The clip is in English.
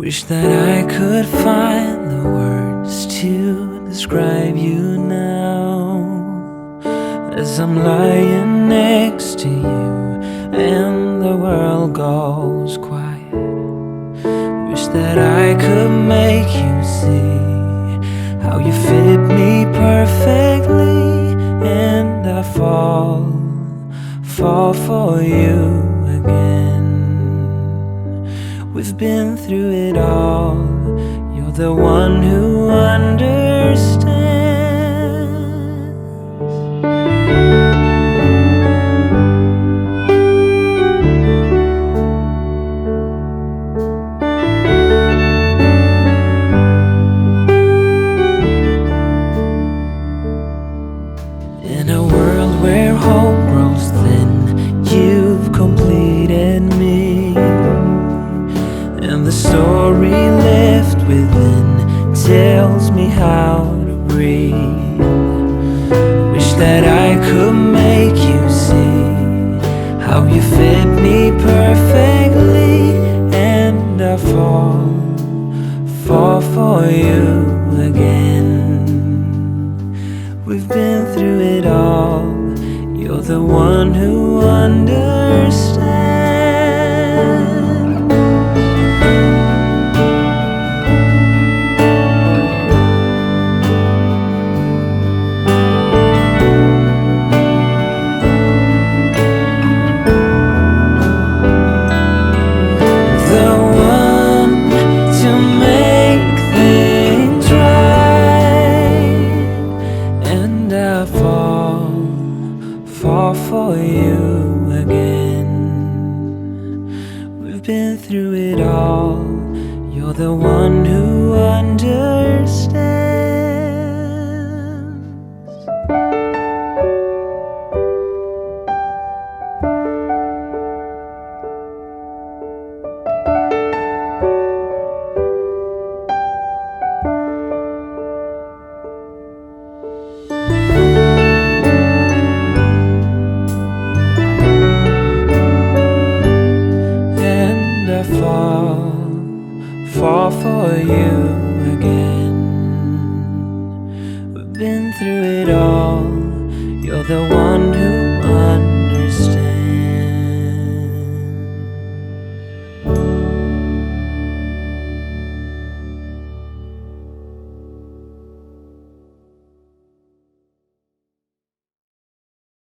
Wish that I could find the words to describe you now, as I'm lying next to you and the world goes quiet. Wish that I could make you see how you fit me perfectly, and I fall for you again. We've been through it all. You're the one who understands. In a world where hope grows thin, you've completed me, and the story left within tells me how to breathe. Wish that I could make you see how you fit me perfectly, and I fall for you again. We've been through it all. You're the one who understands. Fall for you again. We've been through it all. You're the one who understands. Fall for you again. We've been through it all. You're the one